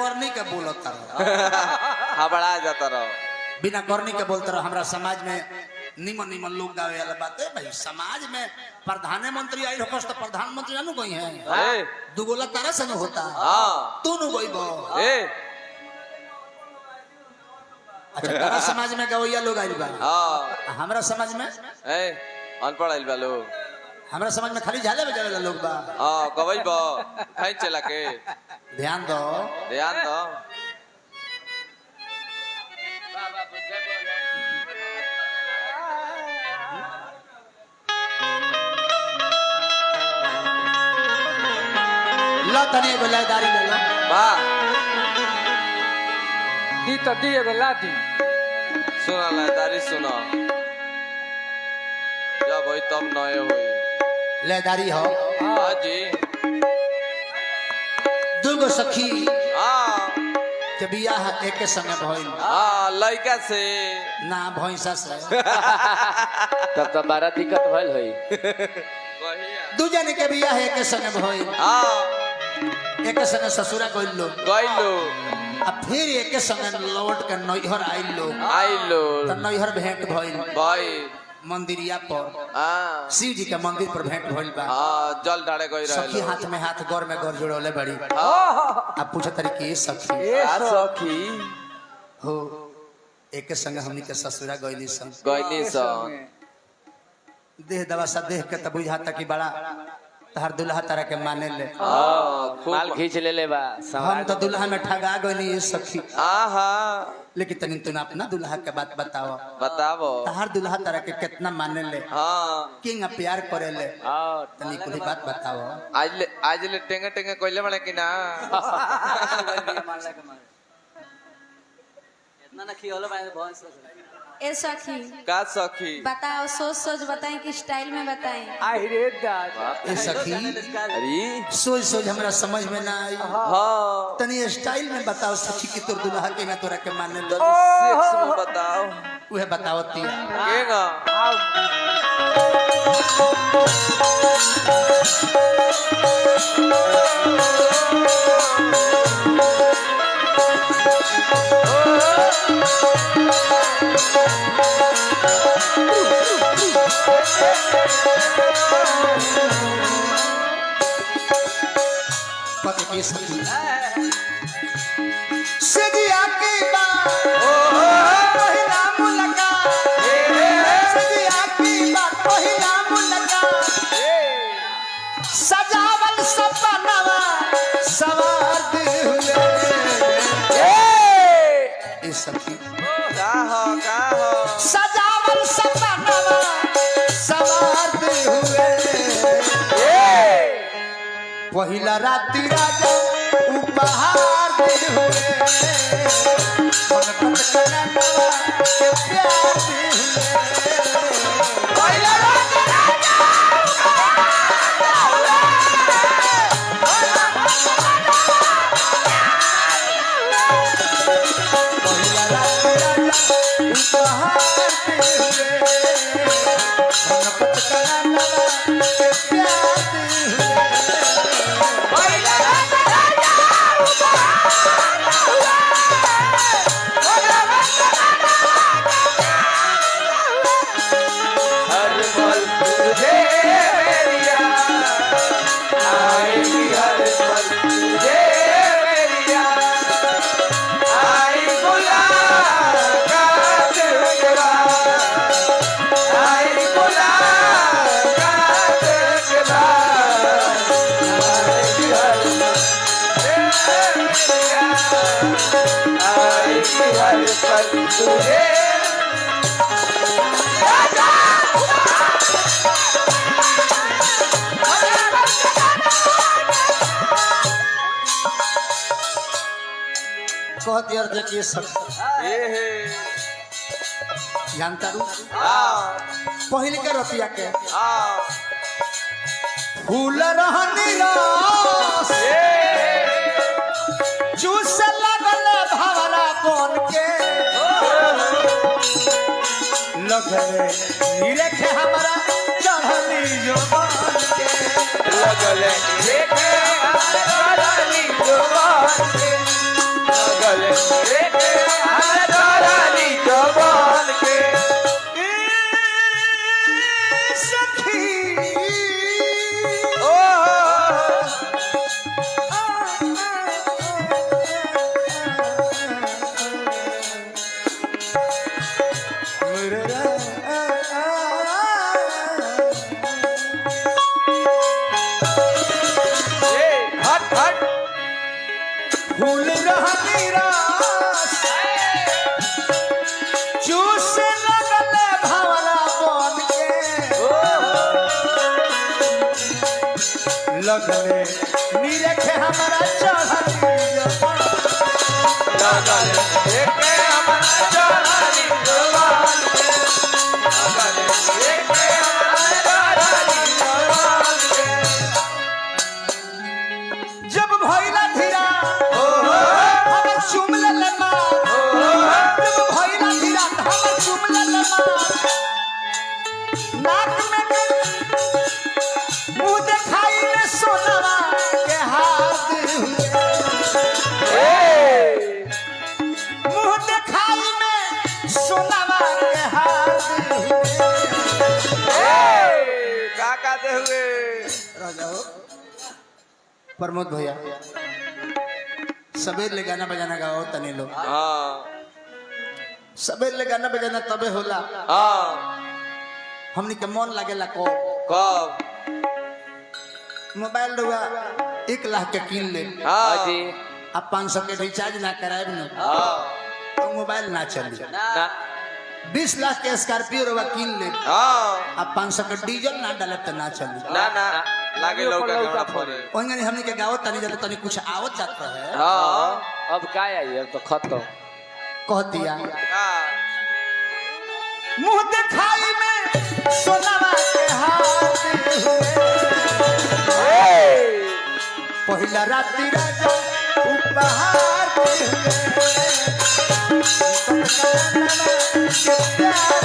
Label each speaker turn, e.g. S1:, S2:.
S1: करनी के बोलता
S2: हबड़ा जाता रहो
S1: बिना करनी के बोलता रहो। हमरा समाज में निमन निमन लोग गावे वाला बात है भाई। समाज में प्रधानमंत्री आई रखस तो प्रधानमंत्री जानू कोई है दुगोला तारा से न होता तू नु गइबो अच्छा तारा समाज में गवैया लोग आइल बा हमरा समाज में
S2: अनपढ़ आइल बा लोग
S1: हमरा समाज में खाली झाले बजावे लोग बा
S2: कबई बा खाई चला के
S1: ध्यान दो लो तने गुलादारी ले लो
S2: वाह
S3: दी तो दी एगो लादी
S2: सुना लयदारी सुना जब होई तब नए होई
S1: लेदारी हो
S2: हाँ जी
S1: दुगो सखी
S2: हाँ
S1: के बियाह एक संगे भइल
S2: लड़का से
S1: ना भैंसा से
S3: तब तो बड़ा दिक्कत भइल होई
S1: दू जने के बियाह एक संगे भइल एक संगे ससुरा गइल लोग आ फिर एक संगे लौट के नैहर आइल लोग त नैहर भेंट भइल मंदिरिया पर शिव जी के मंदिर पर भेंट भइल बा
S2: जल डाले गई
S1: सखी हाथ में हाथ गौर में गौर जोड़ले बड़ी अब पूछत तरी के सखी हो एक संगे हमनी के ससुरा गइली सन देह दवा सा देख के त बुझाता कि बड़ा तहर दुल्हा तारा के माने ले
S3: माल खींच ले बा
S1: हम तो दुल्हा में ठगा गइली ये सखी लेकिन तनी तुम अपना दुल्हा के बात बताओ तहर दुल्हा तारा के कितना माने ले किंग प्यार करे ले तनी कुछ बात बताओ
S2: आज ले टेंगे टेंगे कोइले बने कि ना
S4: इतना ना खियोलो मैंने बहुत
S5: ए सखी
S2: का सखी
S5: बताओ सोच सोच बताएं कि स्टाइल में बताएं
S3: आई रे दादा
S1: ए सखी
S2: अरे
S1: सोच सोच हमरा समझ में ना आई तनी स्टाइल में बताओ सखी कि तोर दुल्हा के ना तोरा के माने ले
S2: सेक्स में बताओ
S1: उहे बताओ ती
S2: केगा
S1: पति की सखी सदिया की बात पहिला मुलाकात सदिया की बात पहिला मुलाकात सजावल सपनवा सवार दिले ए सखी
S2: का हो
S1: सजावल सपनवा सवार दिले पहिला राती राजा उपहार दे हुए मन करनवा के प्यार दे हुए पहिला राती राजा पहिला राती राजा उपहार दे हुए मन करनवा के प्यार दे हुए कहती अर्थ देखिए सब जानता रू पहले के रतिया के फूल रहनी रस चूस लगल भवरा बन के लगले निरेखे हमरा चढ़ली जो बन के लगले निरेखे हमरा चढ़ली जो बन के फूल रहनी रास चूसे लगले भवरा बन के लगले निरखे हमारा चढ़नी जवान
S2: एके हमारा चढ़ानी जवान के एके हमारा चढ़ानी जवान के
S1: जब भइला धीरा हमर चुमले लमा जब भइला धीरा हमर चुमले लमा नाक में मुंह देखाई में सोनावा के हाथ मुंह देखाई में सोनावा के हाथ
S2: का कहते हुए
S1: प्रमोद भैया सबेर ले गाना बजाना गाओ तने लोग
S2: हाँ
S1: सबेर ले गाना बजाना तबे होला
S2: हाँ
S1: हमनी के मन लागेला को
S2: कब
S1: मोबाइल रुआ 1 लाख के किन ले
S2: हाँ
S3: जी
S1: अब 500 के रिचार्ज ना कराए न
S2: हाँ
S1: तो मोबाइल ना चली
S3: ना
S1: 20 लाख के स्कॉर्पियो रुआ किन ले
S2: हाँ
S1: अब 500 के डीजल ना डाले तो ना चली
S2: ना ना लागे लौका हमरा फोने
S1: ओंगनी हमनी के गाओ तनी जब तनी कुछ आवत जात रहे
S2: हाँ
S3: अब का आई अब तो खत्म
S1: कह दिया
S2: हाँ
S1: मुंह दिखाई में सोनावा के हाथ पहिला राती राजा उपहार दे के प्यार